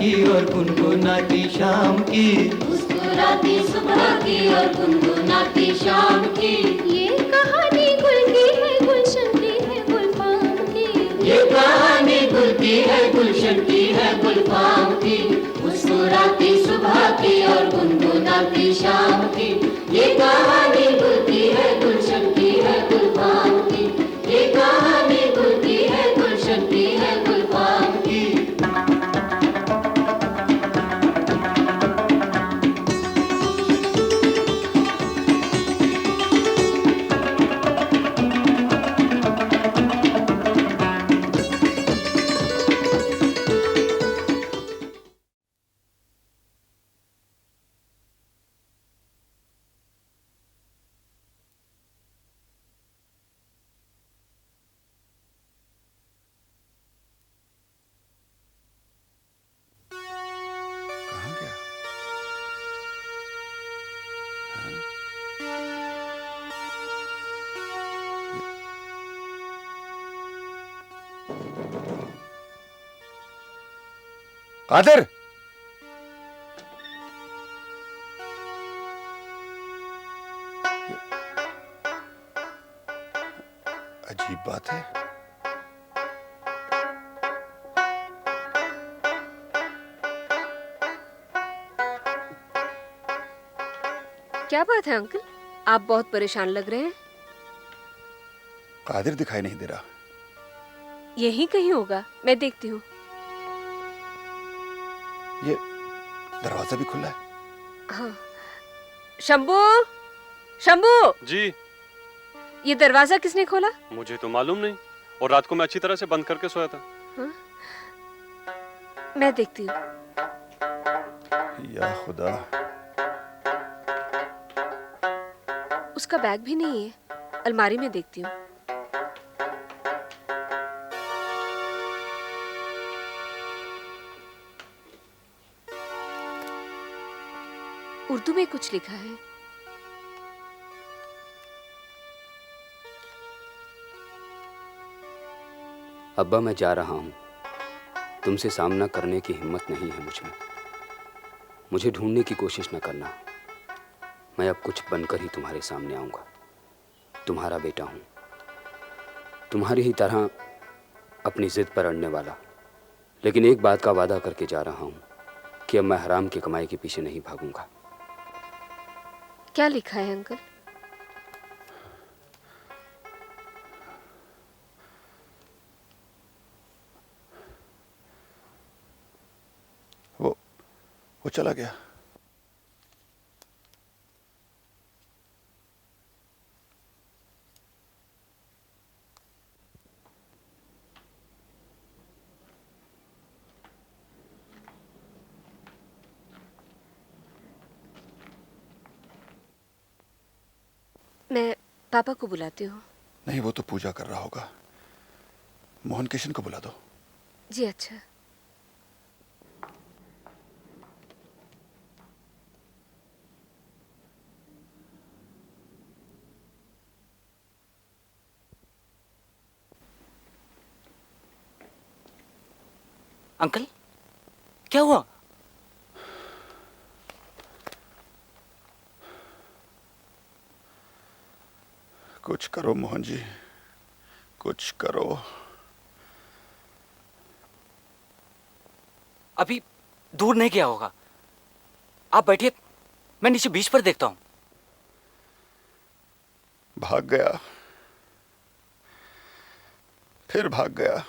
की और गुनगुनाती शाम की, मुस्कुराती सुबह की और गुनगुनाती शाम की। ये कहानी गुल की है, गुलशन की है, गुलफाम की। ये कहानी गुल की है, गुलशन की है, गुलफाम की। मुस्कुराती सुबह की और गुनगुनाती शाम की। ये कहानी गुल की है, गुलशन की है, गुलफाम की। ये कहानी गुल की है, गुलशन की है, गुलफाम की। कहाँ गया? कादर! अजीब बात है। क्या बात है अंकल, आप बहुत परेशान लग रहे हैं। कादिर दिखाई नहीं दे रहा। यहीं कहीं होगा, मैं देखती हूँ। ये दरवाजा भी खुला है। हाँ। शंभू, शंभू! जी। ये दरवाजा किसने खोला? मुझे तो मालूम नहीं, और रात को मैं अच्छी तरह से बंद करके सोया था। हाँ? मैं देखती हूँ। या खुदा, उसका बैग भी नहीं है, अलमारी में देखती हूँ। उर्दू में कुछ लिखा है। अब्बा, मैं जा रहा हूँ। तुमसे सामना करने की हिम्मत नहीं है मुझ में। मुझे ढूंढने की कोशिश न करना। मैं अब कुछ बनकर ही तुम्हारे सामने आऊँगा। तुम्हारा बेटा हूँ, तुम्हारी ही तरह अपनी जिद पर अड़ने वाला। लेकिन एक बात का वादा करके जा रहा हूँ कि अब मैं हराम की कमाई के पीछे नहीं भागूंगा। क्या लिखा है अंकल? वो चला गया। मैं पापा को बुलाती हूँ। नहीं, वो तो पूजा कर रहा होगा। मोहन किशन को बुला दो। जी अच्छा। अंकल, क्या हुआ? कुछ करो मोहन जी, कुछ करो। अभी दूर नहीं गया होगा। आप बैठिए, मैं नीचे बीच पर देखता हूं। भाग गया, फिर भाग गया।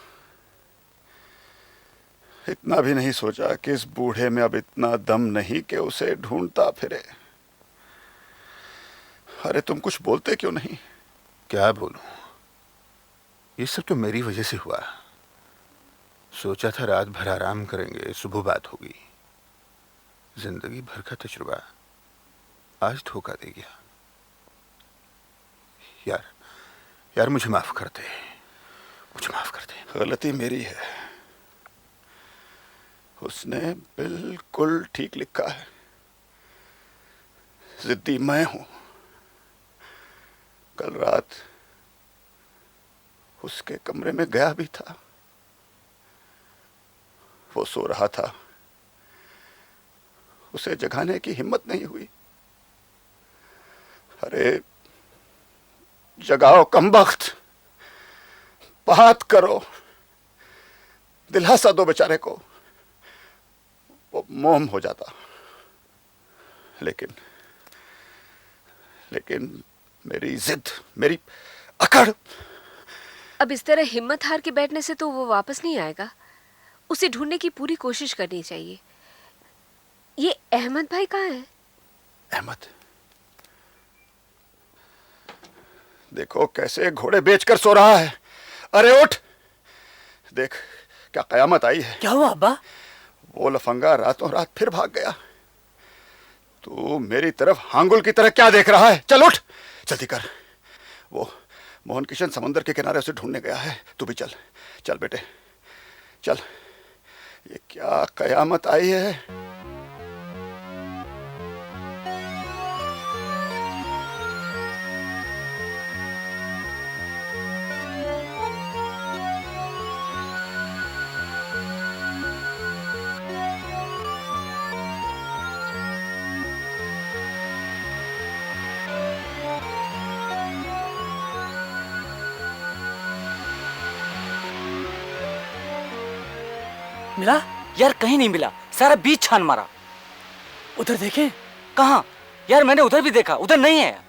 इतना भी नहीं सोचा कि इस बूढ़े में अब इतना दम नहीं कि उसे ढूंढता फिरे। अरे तुम कुछ बोलते क्यों नहीं? क्या बोलूं? ये सब तो मेरी वजह से हुआ। सोचा था रात भर आराम करेंगे, सुबह बात होगी। जिंदगी भर का तजुर्बा आज धोखा दे गया। यार मुझे माफ कर दे, मुझे माफ कर दे। गलती मेरी है। उसने बिल्कुल ठीक लिखा है। जिद्दी मैं हूं। कल रात उसके कमरे में गया भी था। वो सो रहा था, उसे जगाने की हिम्मत नहीं हुई। अरे जगाओ कमबख्त, बात करो, दिलासा दो बेचारे को, वो मोम हो जाता। लेकिन मेरी जिद, मेरी अकड़। अब इस तरह हिम्मत हार के बैठने से तो वो वापस नहीं आएगा। उसे ढूंढने की पूरी कोशिश करनी चाहिए। ये अहमद भाई कहाँ है? अहमद, देखो कैसे घोड़े बेचकर सो रहा है। अरे उठ, देख क्या कयामत आई है। क्या हुआ अब्बा? वो लफंगा रातों रात फिर भाग गया। तू मेरी तरफ हांगुल की तरह क्या देख रहा है? चल उठ, जल्दी कर। वो मोहन किशन समुद्र के किनारे उसे ढूंढने गया है। तू भी चल, चल बेटे चल। ये क्या कयामत आई है। मिला? यार कहीं नहीं मिला, सारा बीच छान मारा। उधर देखें। कहाँ? यार मैंने उधर भी देखा, उधर नहीं है।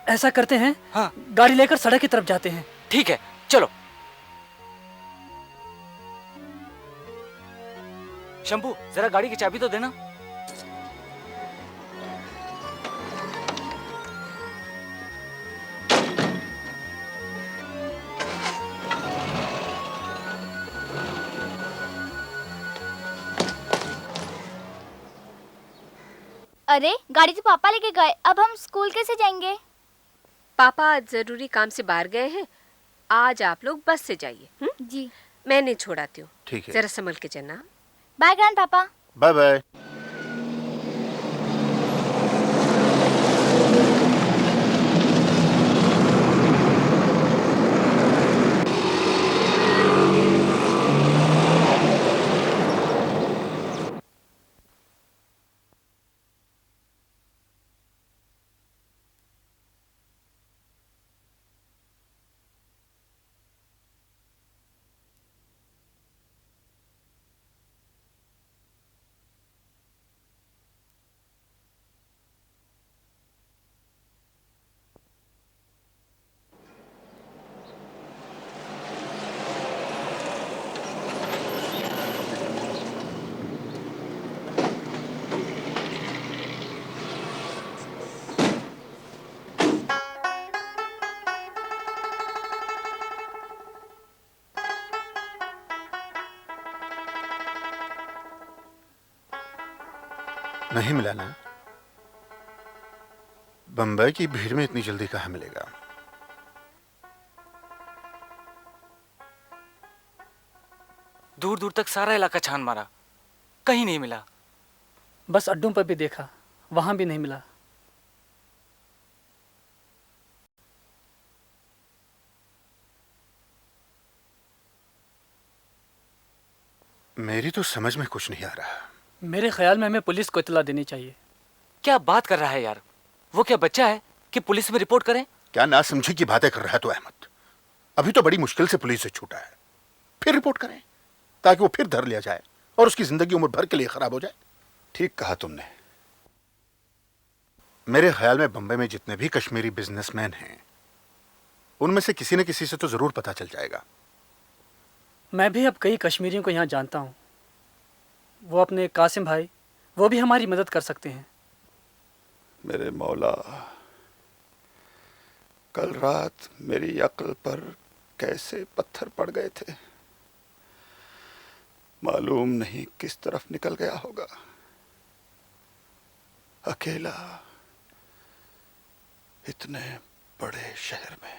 ऐसा करते हैं, हाँ गाड़ी लेकर सड़क की तरफ जाते हैं। ठीक है चलो। शंभू जरा गाड़ी की चाबी तो देना। अरे गाड़ी तो पापा लेके गए, अब हम स्कूल कैसे जाएंगे? पापा आज जरूरी काम से बाहर गए हैं। आज आप लोग बस से जाइए। जी। मैं नहीं छोड़ाती हूँ। ठीक है। जरा संभल के चलना। Bye grand papa. Bye bye. नहीं मिला ना? बंबई की भीड़ में इतनी जल्दी कहाँ मिलेगा? दूर दूर तक सारा इलाका छान मारा, कहीं नहीं मिला। बस अड्डों पर भी देखा, वहां भी नहीं मिला। मेरी तो समझ में कुछ नहीं आ रहा। मेरे ख्याल में हमें पुलिस को इत्तला देनी चाहिए। क्या बात कर रहा है यार? वो क्या बच्चा है कि पुलिस में रिपोर्ट करें? क्या ना समझी की बातें कर रहा है तो अहमद? अभी तो बड़ी मुश्किल से पुलिस से छूटा है, फिर रिपोर्ट करें ताकि वो फिर धर लिया जाए और उसकी जिंदगी उम्र भर के लिए खराब हो जाए। ठीक कहा तुमने। मेरे ख्याल में बंबई में जितने भी कश्मीरी बिजनेसमैन हैं उनमें से किसी न किसी से तो जरूर पता चल जाएगा। मैं भी अब कई कश्मीरियों को यहाँ जानता हूँ। वो अपने कासिम भाई, वो भी हमारी मदद कर सकते हैं। मेरे मौला, कल रात मेरी अक्ल पर कैसे पत्थर पड़ गए थे, मालूम नहीं किस तरफ निकल गया होगा। अकेला इतने बड़े शहर में।